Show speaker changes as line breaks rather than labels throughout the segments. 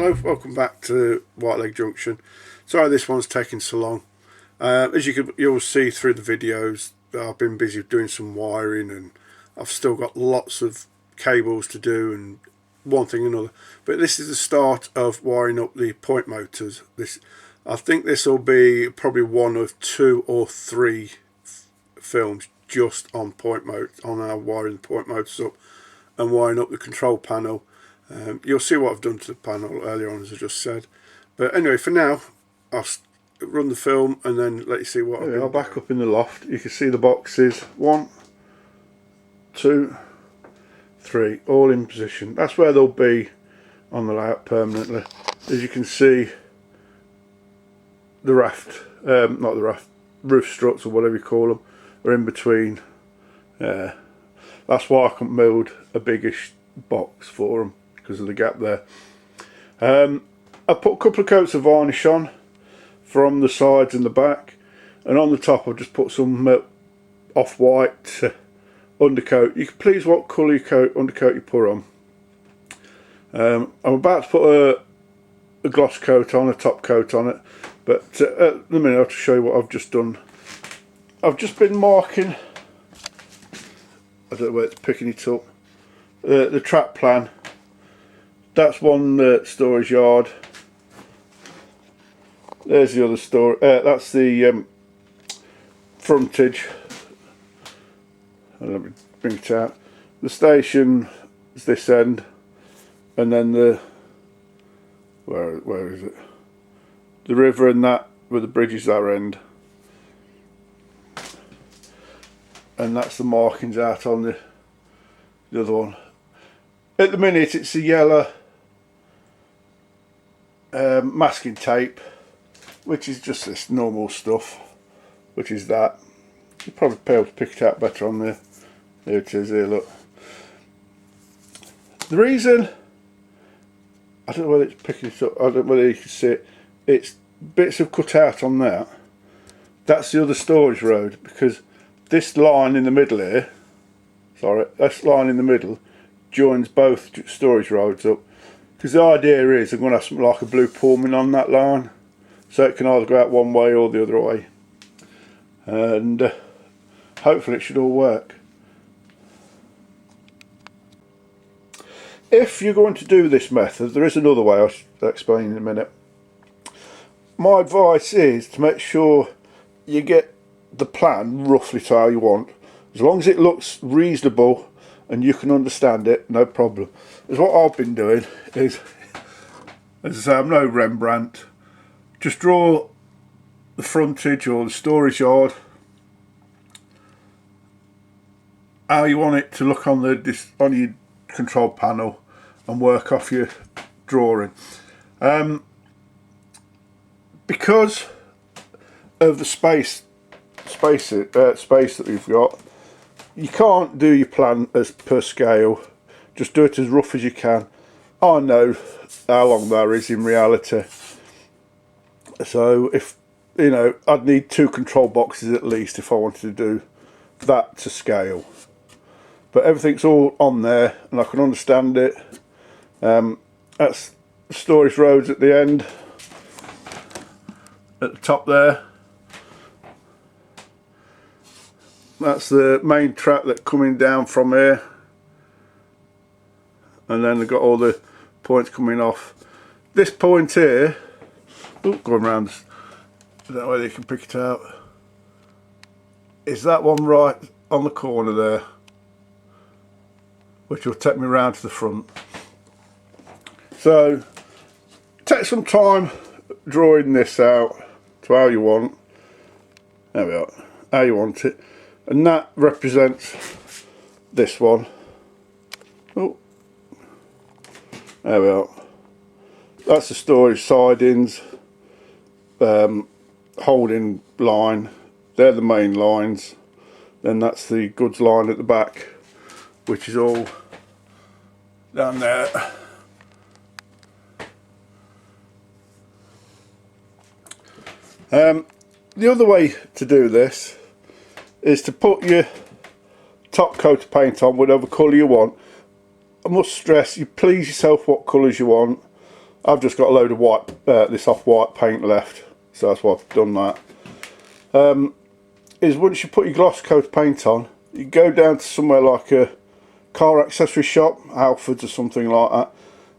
Hello, welcome back to Whitelegg Junction. Sorry this one's taking so long. As you'll see through the videos, I've been busy doing some wiring and I've still got lots of cables to do and one thing and another. But this is the start of wiring up the point motors. I think this will be probably one of 2 or 3 films just on our wiring the point motors up and wiring up the control panel. You'll see what I've done to the panel earlier on, as I just said. But anyway, for now, I'll run the film and then let you see what I've
I'll back up in the loft. You can see the boxes. 1, 2, 3, all in position. That's where they'll be on the layout permanently. As you can see, the raft, not the raft, roof struts or whatever you call them, are in between. That's why I couldn't build a biggish box for them, because of the gap there. I put a couple of coats of varnish on from the sides and the back, and on the top I've just put some off-white undercoat. You can please what colour undercoat you put on. I'm about to put a gloss coat on, a top coat on it, but at the minute I'll show you what I've just done. I've just been marking, I don't know where it's picking it up, the track plan. That's one storage yard. There's the other storage. That's the frontage. Let me bring it out. The station is this end, and then the where is it? The river and that, where the bridge is that end. And that's the markings out on the other one. At the minute it's a yellow masking tape, which is just this normal stuff, which is that. You'll probably be able to pick it out better on there. There it is, here, look. The reason, I don't know whether it's picking it up, I don't know whether you can see it, it's bits of cut out on that. That's the other storage road, because this line in the middle here, this line in the middle joins both storage roads up, because the idea is I'm going to have something like a blue Pullman on that line, so it can either go out one way or the other way, and hopefully it should all work. If you're going to do this method, there is another way I'll explain in a minute. My advice is to make sure you get the plan roughly to how you want. As long as it looks reasonable and you can understand it, no problem. Because what I've been doing is, as I say, I'm no Rembrandt. Just draw the frontage or the storage yard, how you want it to look on your control panel, and work off your drawing. Because of the space that we've got, you can't do your plan as per scale. Just do it as rough as you can. I know how long that is in reality, so if you know, I'd need 2 control boxes at least if I wanted to do that to scale. But everything's all on there and I can understand it. That's the storage roads at the end, at the top there. That's the main track that's coming down from here, and then they've got all the points coming off. This point here, going around, I don't know whether you can pick it out, is that one right on the corner there, which will take me round to the front. So take some time drawing this out to how you want. There we are, how you want it. And that represents this one. Oh, there we are. That's the storage sidings, holding line. They're the main lines. Then that's the goods line at the back, which is all down there. The other way to do this is to put your top coat of paint on whatever colour you want. I must stress, you please yourself what colours you want. I've just got a load of white, this off-white paint left, so that's why I've done that. Is once you put your gloss coat paint on, you go down to somewhere like a car accessory shop, Alfred's or something like that,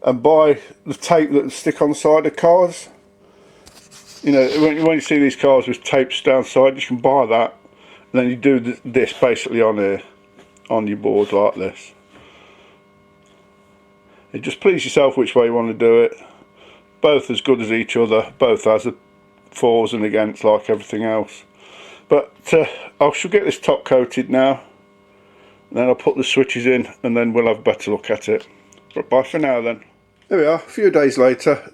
and buy the tape that stick on the side of cars. You know, when you see these cars with tapes down side, you can buy that, and then you do this basically on here, on your board like this. You just please yourself which way you want to do it. Both as good as each other, both has a fors and against like everything else. But I shall get this top coated now, and then I'll put the switches in, and then we'll have a better look at it. But bye for now then. There we are, a few days later.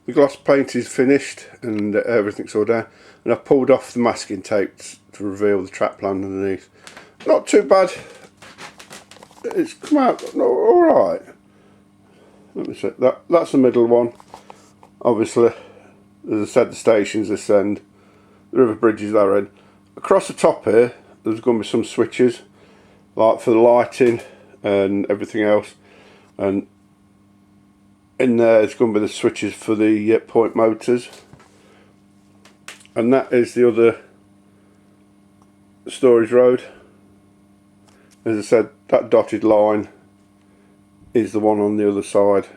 The gloss paint is finished and everything's all down, and I've pulled off the masking tape to reveal the track plan underneath. Not too bad. It's come out alright. Let me see. That's the middle one. Obviously, as I said, the station's this end, the river bridge is that end. Across the top here, there's going to be some switches, like for the lighting and everything else, and in there's going to be the switches for the point motors, and that is the other storage road. As I said, that dotted line is the one on the other side,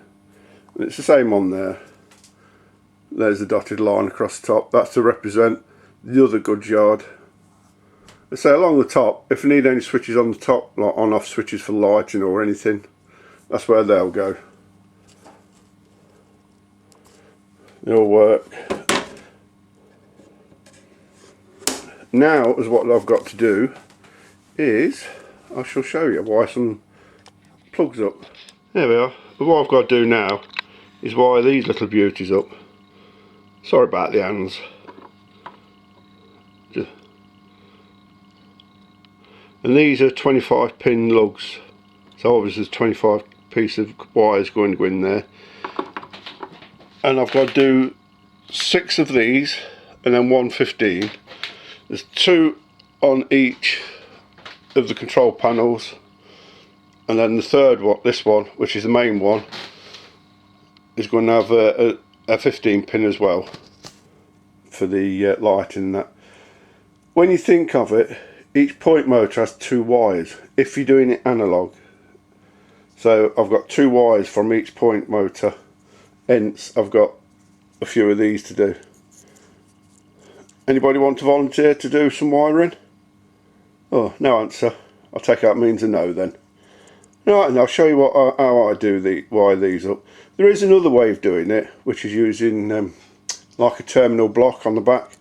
and it's the same on there. There's the dotted line across the top. That's to represent the other goods yard. I say along the top, if you need any switches on the top, like on-off switches for lighting or anything, that's where they'll go. They'll work. Now, as what I've got to do is, I shall show you why some plugs up. There we are. But what I've got to do now is wire these little beauties up. Sorry about the hands. And these are 25 pin lugs. So obviously there's 25 pieces of wires going to go in there. And I've got to do 6 of these and then 115. There's 2 on each of the control panels, and then the third one, this one, which is the main one, is going to have a 15 pin as well for the lighting and that. When you think of it, each point motor has 2 wires if you're doing it analog. So I've got 2 wires from each point motor, hence I've got a few of these to do. Anybody want to volunteer to do some wiring? Oh, no answer. I'll take that means a no then. Right, and I'll show you how I do wire these up. There is another way of doing it, which is using like a terminal block on the back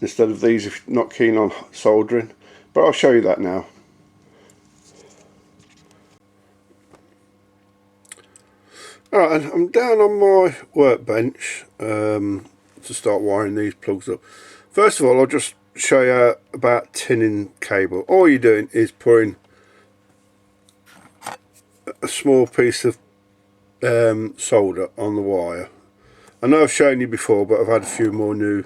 instead of these if you're not keen on soldering, but I'll show you that now. Alright, and I'm down on my workbench to start wiring these plugs up. First of all, I'll just show you about tinning cable. All you're doing is putting a small piece of solder on the wire. I know I've shown you before, but I've had a few more new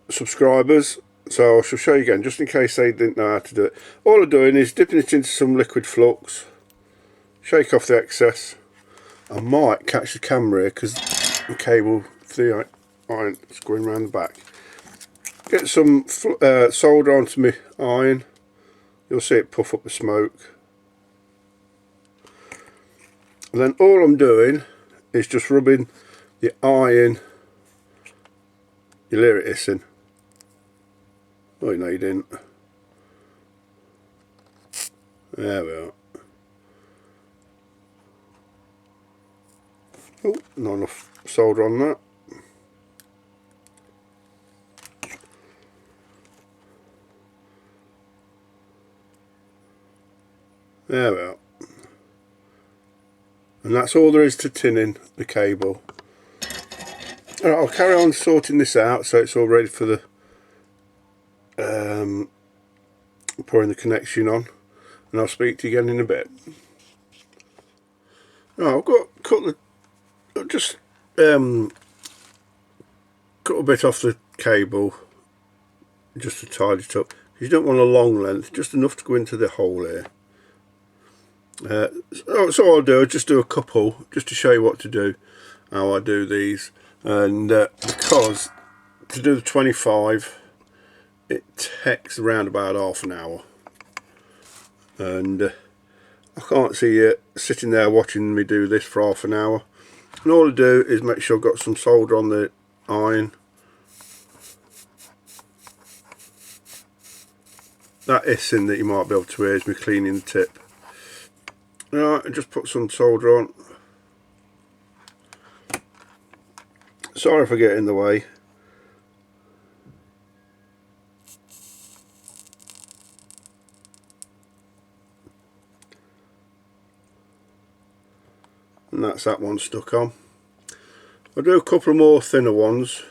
subscribers, so I shall show you again just in case they didn't know how to do it. All I'm doing is dipping it into some liquid flux, shake off the excess. I might catch the camera here because the cable for the iron is going around the back. Get some solder onto my iron, you'll see it puff up the smoke. And then all I'm doing is just rubbing the iron. You'll hear it hissing. Oh no, you didn't. There we are. Oh, not enough solder on that. There we are. And that's all there is to tinning the cable. Alright, I'll carry on sorting this out so it's all ready for the pouring the connection on, and I'll speak to you again in a bit. Right, I've got just cut a bit off the cable just to tidy it up. You don't want a long length, just enough to go into the hole here.
So I'll do, just do a couple just to show you what to do, how I do these. And because to do the 25 it takes around about half an hour, and I can't see you sitting there watching me do this for half an hour. And all I do is make sure I've got some solder on the iron. That hissing that you might be able to hear is me cleaning the tip. Right, and just put some solder on. Sorry if I get in the way. And that's that one stuck on. I'll do a couple more thinner ones.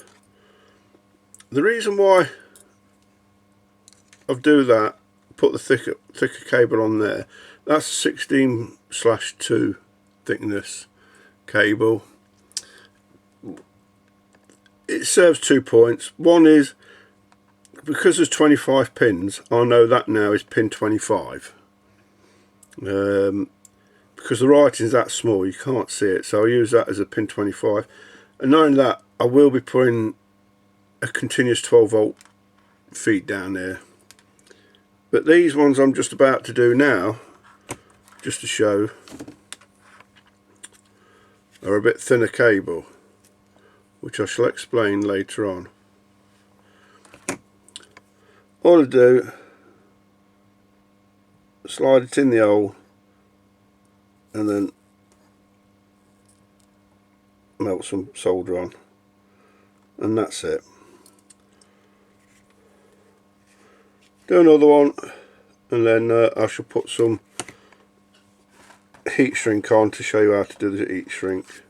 The reason why I do that, put the thicker cable on there, that's 16/2 thickness cable. It serves 2 points. One is, because there's 25 pins, I know that now is pin 25. Because the writing's that small, you can't see it, so I use that as a pin 25. And knowing that, I will be putting a continuous 12 volt feed down there. But these ones I'm just about to do now, just to show, are a bit thinner cable, which I shall explain later on. All I do, slide it in the hole and then melt some solder on, and that's it. Do another one, and then I shall put some heat shrink on to show you how to do the heat shrink.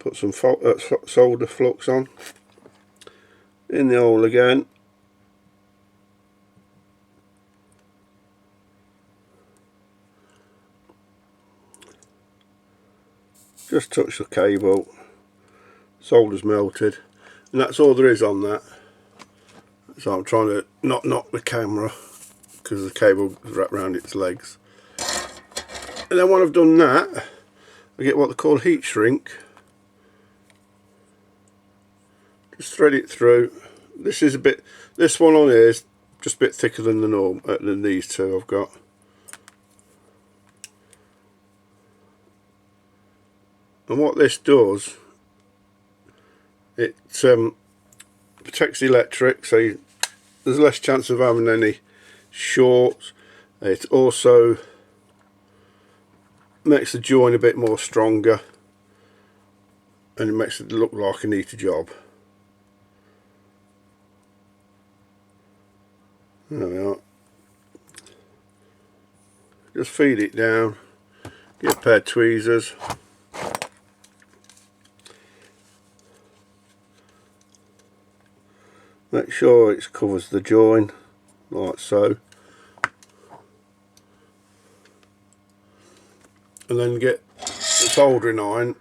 Put some solder flux on in the hole again. Just touch the cable, solder's melted, and that's all there is on that. So I'm trying to not knock the camera because the cable is wrapped around its legs. And then when I've done that, I get what they call heat shrink. Just thread it through. This is a bit. This one on here is just a bit thicker than the norm than these two I've got. And what this does, it protects the electric, so there's less chance of having any shorts. It also makes the join a bit more stronger, and it makes it look like a neater job. There we are. Just feed it down, get a pair of tweezers. Make sure it covers the join, like so. And then get the soldering iron.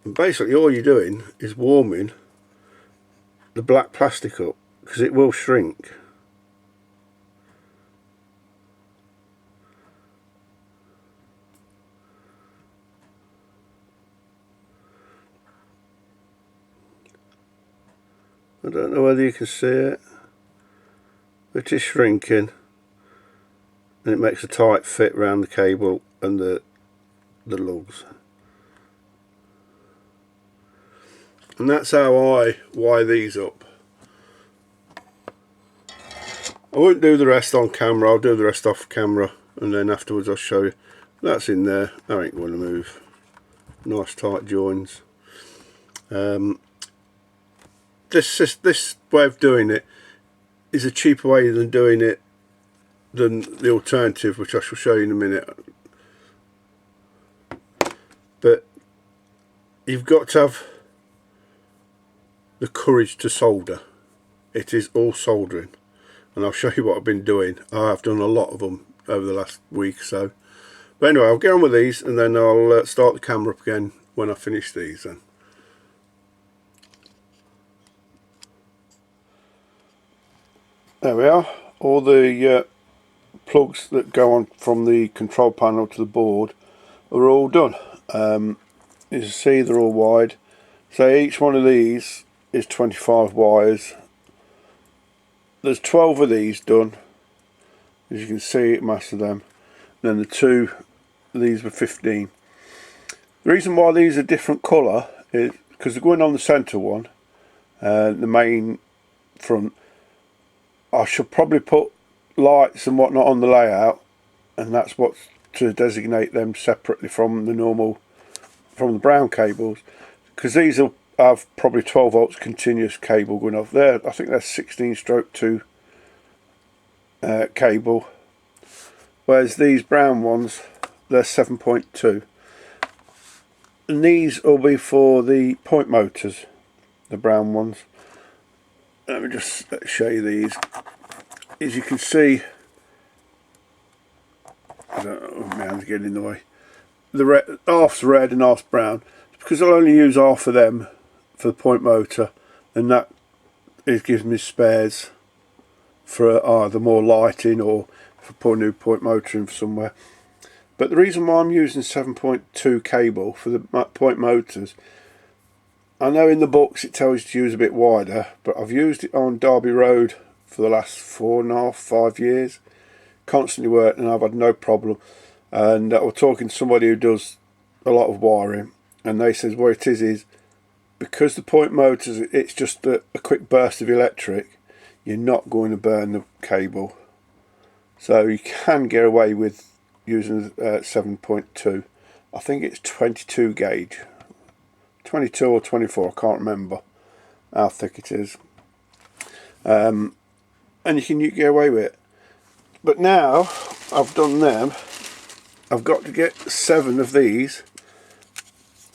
And basically all you're doing is warming the black plastic up, because it will shrink. I don't know whether you can see it. It is shrinking, and it makes a tight fit around the cable and the lugs. And that's how I wire these up. I won't do the rest on camera, I'll do the rest off camera, and then afterwards I'll show you. That's in there, that ain't going to move. Nice tight joins. This way of doing it is a cheaper way than doing it than the alternative, which I shall show you in a minute. But you've got to have the courage to solder. It is all soldering, and I'll show you what I've been doing. I've done a lot of them over the last week or so. But anyway, I'll get on with these, and then I'll start the camera up again when I finish these then. There we are, all the
plugs that go on from the control panel to the board are all done. As you see, they're all wide. So each one of these is 25 wires. There's 12 of these done. As you can see, most of them. And then the two, these were 15. The reason why these are different colour is because they're going on the centre one, the main front. I should probably put lights and whatnot on the layout, and that's what's to designate them separately from the normal, from the brown cables, because these will have probably 12 volts continuous cable going off there. I think that's 16/2 cable, whereas these brown ones, they're 7.2, and these will be for the point motors, the brown ones. Let me just show you these. As you can see, I don't know, my hand's getting in the way. The red, half's red and half's brown. It's because I'll only use half of them for the point motor, and that it gives me spares for either more lighting or for putting a new point motor in for somewhere. But the reason why I'm using 7.2 cable for the point motors, I know in the books it tells you to use a bit wider, but I've used it on Derby Road for the last 4.5, 5 years. Constantly worked and I've had no problem. And I was talking to somebody who does a lot of wiring, and they says what it is because the point motors, it's just a quick burst of electric, you're not going to burn the cable. So you can get away with using 7.2. I think it's 22 gauge. 22 or 24, I can't remember how thick it is. And you can get away with it. But now I've done them, I've got to get 7 of these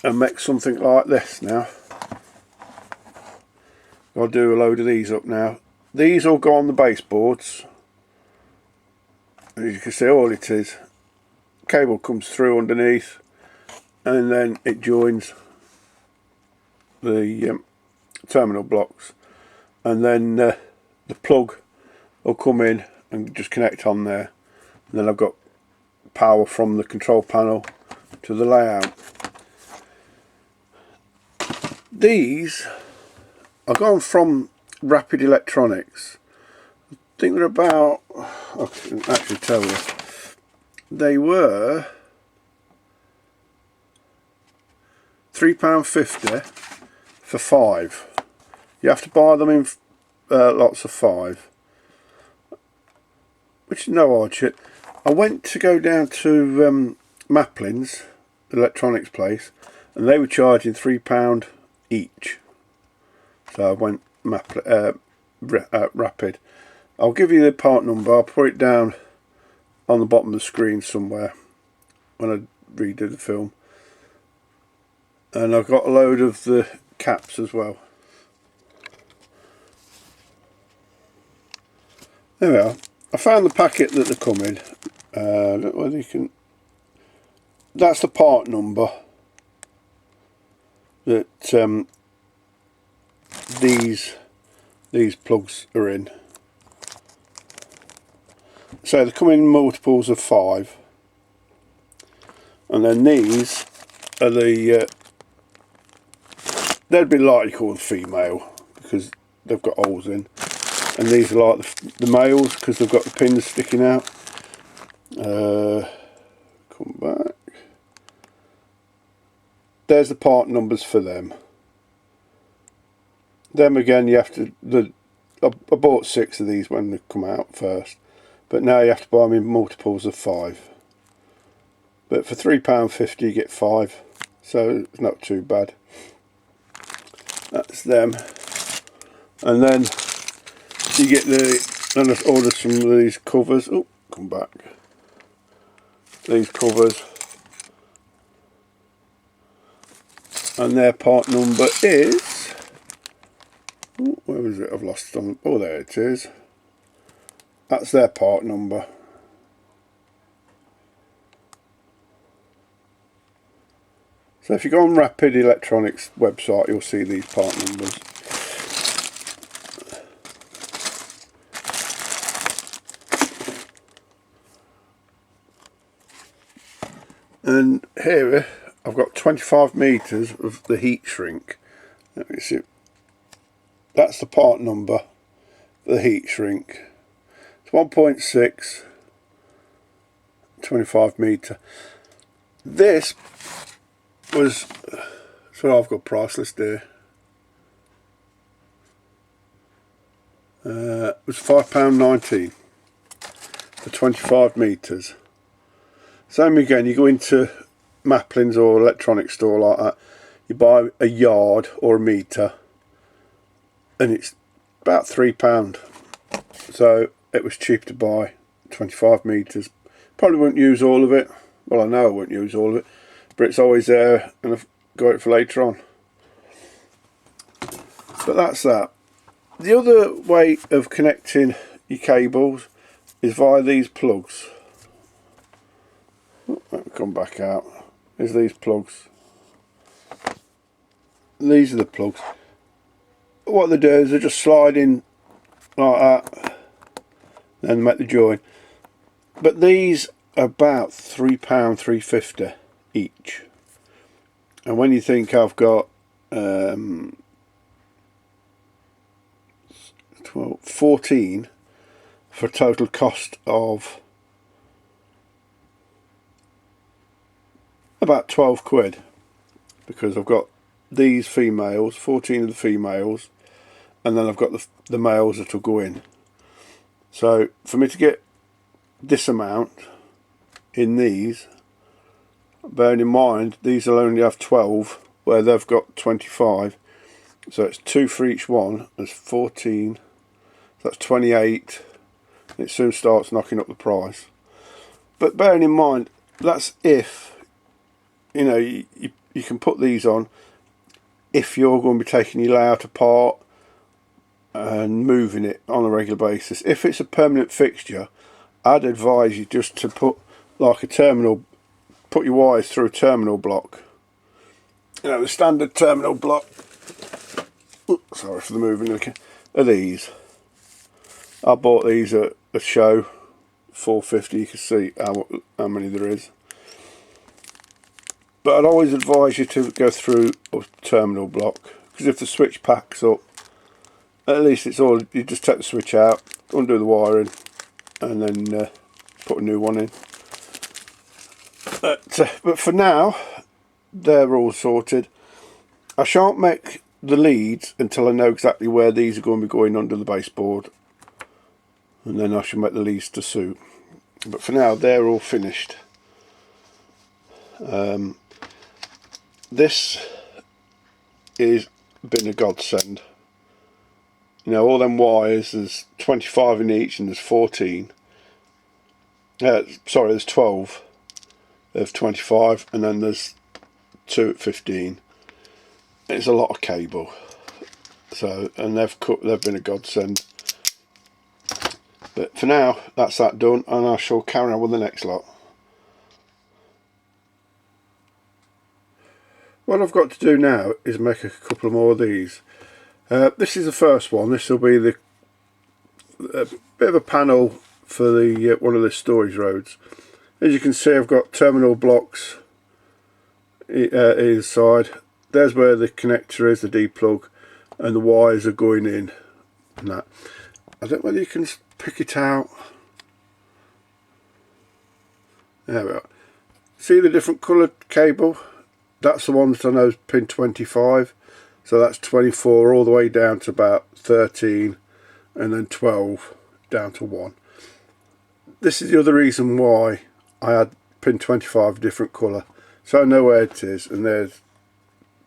and make something like this now. I'll do a load of these up now. These all go on the baseboards. As you can see, all it is, cable comes through underneath and then it joins the terminal blocks, and then the plug will come in and just connect on there, and then I've got power from the control panel to the layout. These are gone from Rapid Electronics. I think they're about, I can actually tell you, they were £3.50 for 5. You have to buy them in lots of 5, which is no hardship. I went to go down to Maplin's electronics place, and they were charging £3 each. So I went Rapid. I'll give you the part number. I'll put it down on the bottom of the screen somewhere when I redo the film. And I've got a load of the caps as well. There we are. I found the packet that they come in. I don't know whether you can. That's the part number that these plugs are in. So they come in multiples of 5, and then these are the they'd be likely called female because they've got holes in, and these are like the males because they've got the pins sticking out. Come back. There's the part numbers for them. Them again, you have to. I bought 6 of these when they come out first, but now you have to buy them in multiples of 5. But for £3.50 you get 5, so it's not too bad. That's them, and then you get and I've ordered some of these covers. Oh, come back. These covers, and their part number is, oh, where was it? I've lost them. Oh, there it is. That's their part number. So if you go on Rapid Electronics website, you'll see these part numbers.
And here I've got 25 metres of the heat shrink. Let me see. That's the part number for the heat shrink. It's 1.6, 25 metre. This was, so I've got price list here. It was £5.19 for 25 metres. Same again, you go into Maplin's or electronic store like that, you buy a yard or a metre and it's about £3. So it was cheap to buy 25 metres. Probably won't use all of it. Well, I know I won't use all of it, but it's always there and I've got it for later on. But that's that. The other way of connecting your cables is via these plugs. Let me come back out. There's these plugs. These are the plugs. What they do is they just slide in like that, then make the join. But these are about £3, £3.50 each. And when you think I've got 14 for a total cost of about 12 quid, because I've got these females, 14 of the females, and then I've got the males that will go in. So for me to get this amount in these, bearing in mind these will only have 12 where they've got 25, so it's 2 for each one. There's 14, that's 28. It soon starts knocking up the price. But bearing in mind, that's if you know you can put these on if you're going to be taking your layout apart and moving it on a regular basis. If it's a permanent fixture, I'd advise you just to put like a terminal, put your wires through a terminal block. You know, the standard terminal block, sorry for the moving looking, are these. I bought these at a show, £4.50. You can see how many there is. But I'd always advise you to go through a terminal block, because if the switch packs up, at least it's all, you just take the switch out, undo the wiring, and then put a new one in. But for now, they're all sorted. I shan't make the leads until I know exactly where these are going to be going under the baseboard, and then I shall make the leads to suit. But for now, they're all finished. This is been a godsend. You know, all them wires, there's 25 in each and there's 14. Sorry, there's 12 of 25 and then there's 2 at 15. It's a lot of cable. So, and they've been a godsend. But for now, that's that done, and I shall carry on with the next lot. What I've got to do now is make a couple more of these. This is the first one. This will be a bit of a panel for the one of the storage roads. As you can see, I've got terminal blocks either side. There's where the connector is, the D-plug, and the wires are going in. And that. I don't know whether you can pick it out. There we are. See the different coloured cable? That's the one that I know is pin 25. So that's 24 all the way down to about 13, and then 12 down to 1. This is the other reason why I had pin 25 different colour. So I know where it is, and there's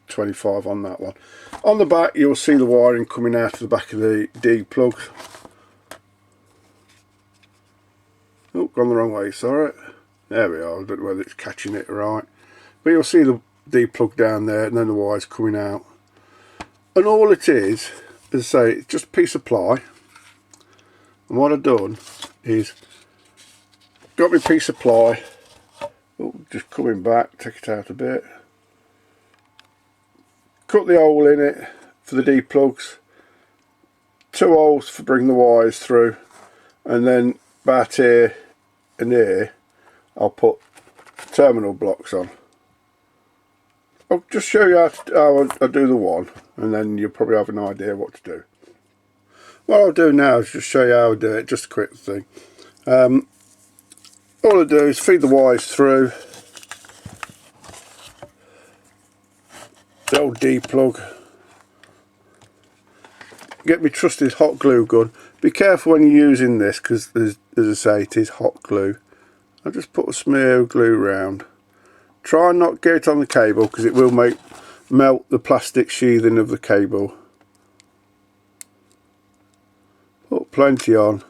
25 on that one. On the back you'll see the wiring coming out of the back of the D plug. Oh, gone the wrong way, sorry. There we are, I don't know whether it's catching it right. But you'll see the D plug down there, and then the wires coming out. And all it is I say, it's just a piece of ply. And what I've done is got my piece of ply. Oh, just coming back, take it out a bit. Cut the hole in it for the D plugs. 2 holes for bring the wires through, and then about here and here I'll put
terminal blocks on. I'll just show you how I do the one, and then you'll probably have an idea what to do. What I'll do now is just show you how I do it, just a quick thing. All I do is feed the wires through the old D plug, get my trusted hot glue gun. Be careful when you're using this, because as I say, it is hot glue. I'll just put a smear of glue round. Try and not get it on the cable, because it will melt the plastic sheathing of the cable. Put plenty on.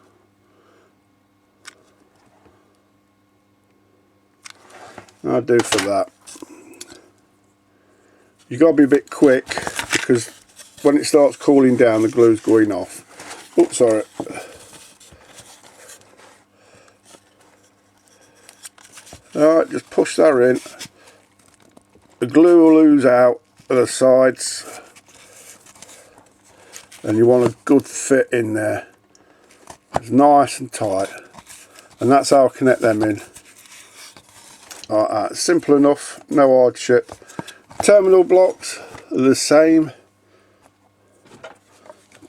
I'll do for that. You've got to be a bit quick, because when it starts cooling down, the glue's going off. Oops, sorry. Alright, just push that in. The glue will ooze out of the sides, and you want a good fit in there. It's nice and tight, and that's how I connect them in. Like that. Simple enough, no hardship. Terminal blocks are the same.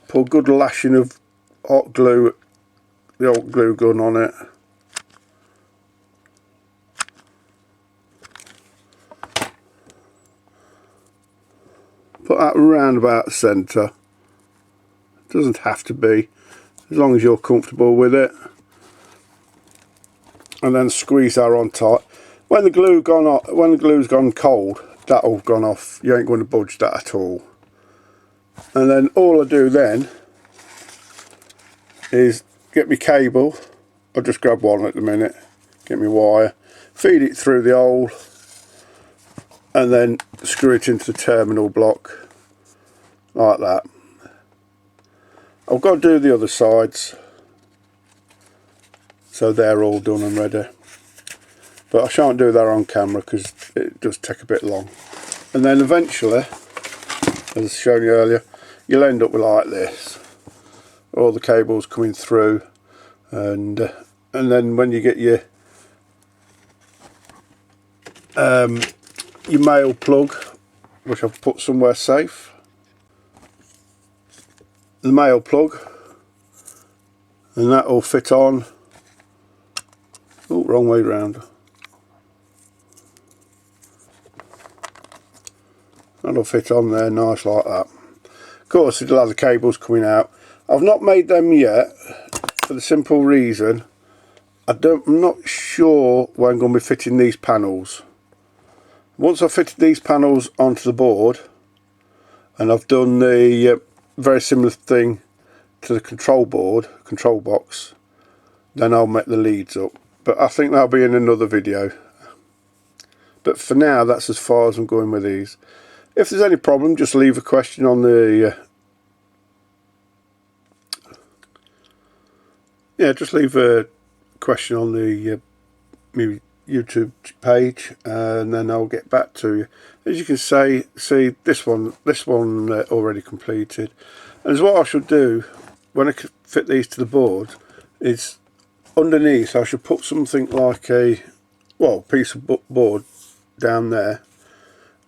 Put a good lashing of hot glue, the old glue gun on it. Put that round about the centre. Doesn't have to be, as long as you're comfortable with it. And then squeeze that on tight. When the glue's gone cold, that'll gone off. You ain't going to budge that at all. And then all I do then is get my cable. I'll just grab one at the minute. Get my wire, feed it through the hole, and then screw it into the terminal block like that. I've got to do the other sides, so they're all done and ready, but I shan't do that on camera because it does take a bit long. And then eventually, as shown you earlier, you'll end up with like this, all the cables coming through, and then when you get your male plug, which I've put somewhere safe, the male plug, and that will fit on. Oh, wrong way round. That'll fit on there nice like that. Of course it'll have the cables coming out. I've not made them yet for the simple reason I'm not sure where I'm going to be fitting these panels. Once I've fitted these panels onto the board, and I've done the very similar thing to the control box, then I'll make the leads up. But I think that'll be in another video. But for now, that's as far as I'm going with these. If there's any problem, just leave a question on the just leave a question on the my YouTube page, and then I'll get back to you. As you can see this one already completed. And what I should do when I fit these to the board is underneath I should put something like a piece of board down there,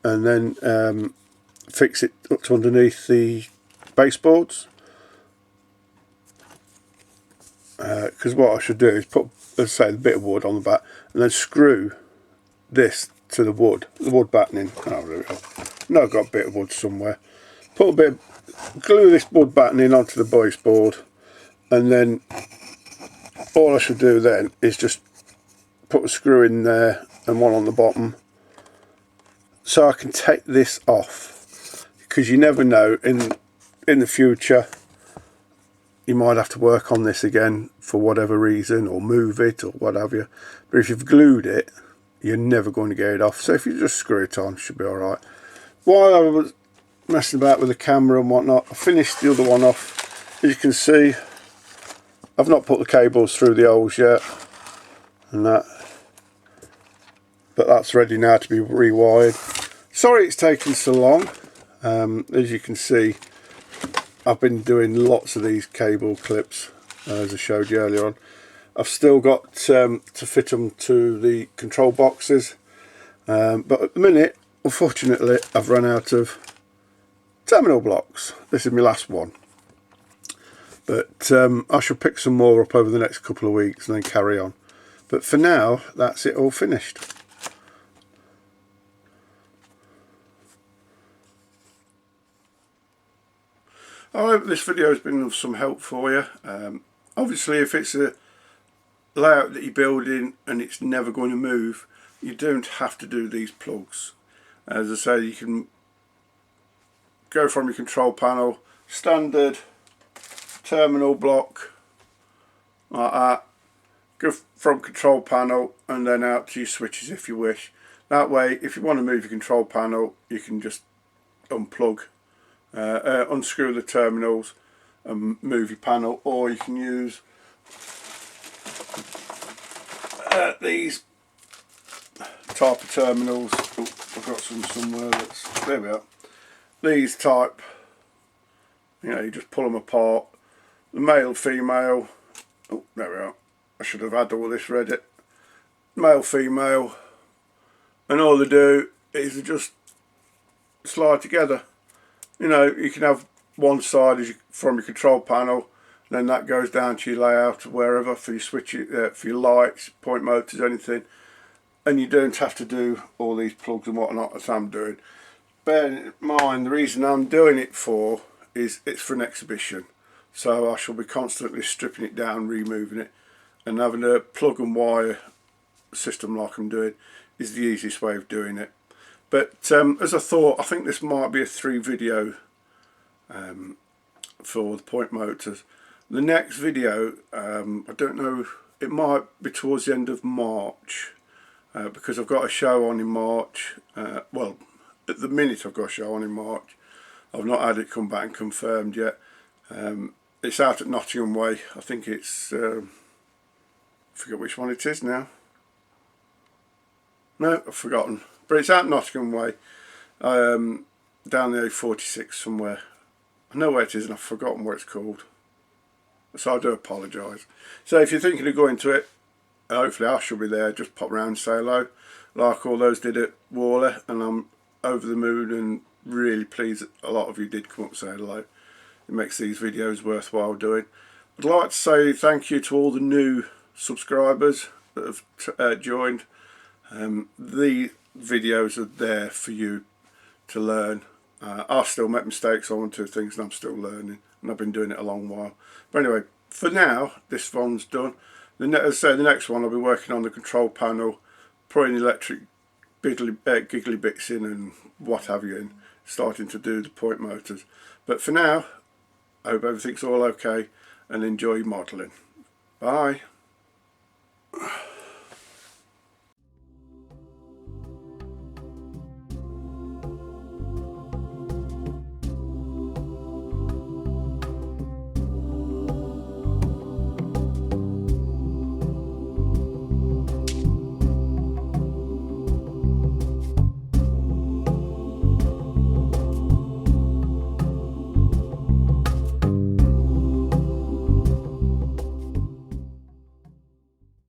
and then fix it up to underneath the baseboards. Because what I should do is put, as I say, the bit of wood on the back, and then screw this to the wood battening. Oh, there we go. No, I've got a bit of wood somewhere. Put a bit of, glue this wood battening onto the baseboard, and then all I should do then is just put a screw in there and one on the bottom, so I can take this off, because you never know, in the future you might have to work on this again for whatever reason, or move it or what have you. But if you've glued it, you're never going to get it off. So if you just screw it on, it should be alright. While I was messing about with the camera and whatnot, I finished the other one off. As you can see, I've not put the cables through the holes yet, and that, but that's ready now to be rewired. Sorry it's taken so long. As you can see, I've been doing lots of these cable clips, as I showed you earlier on.
I've still got to fit them to the control boxes, but at the minute, unfortunately, I've run out of terminal blocks. This is my last one, but I shall pick some more up over the next couple of weeks and then carry on. But for now, that's it all finished. I hope this video has been of some help for you. Obviously, if it's a layout that you're building and it's never going to move, you don't have to do these plugs. As I say, you can go from your control panel, standard terminal block like that, go from control panel and then out to your switches if you wish. That way, if you want to move your control panel, you can just unplug, unscrew the terminals and move your panel, or you can use these type of terminals. Oh, I've got some somewhere. There we are. These type, you just pull them apart. The male, female. Oh, there we are. I should have had all this ready. Male, female, and all they do is they just slide together. You can have one side as from your control panel, then that goes down to your layout or wherever for your switches, for your lights, point motors, anything, and you don't have to do all these plugs and whatnot as I'm doing. Bear in mind, the reason I'm doing it for is it's for an exhibition, so I shall be constantly stripping it down, removing it, and having a plug and wire system like I'm doing is the easiest way of doing it. But as I thought, I think this might be a 3 video for the point motors. The next video, I don't know, it might be towards the end of March, because I've got a show on in March. Well, at the minute I've got a show on in March. I've not had it come back and confirmed yet. It's out at Nottingham Way. I think it's, I forget which one it is now. No, I've forgotten. But it's out Nottingham Way, down the A46 somewhere. I know where it is and I've forgotten what it's called, so I do apologise. So if you're thinking of going to it, hopefully I shall be there. Just pop round and say hello, like all those did at Worley, and I'm over the moon and really pleased that a lot of you did come up and say hello. It makes these videos worthwhile doing. I'd like to say thank you to all the new subscribers that have joined. The videos are there for you to learn. I still make mistakes on 1 or 2 things and I'm still learning, and I've been doing it a long while. But anyway, for now, this one's done. As I say, the next one I'll be working on the control panel, putting electric giggly bits in and what have you, and starting to do the point motors. But for now, I hope everything's all okay and enjoy modelling. Bye.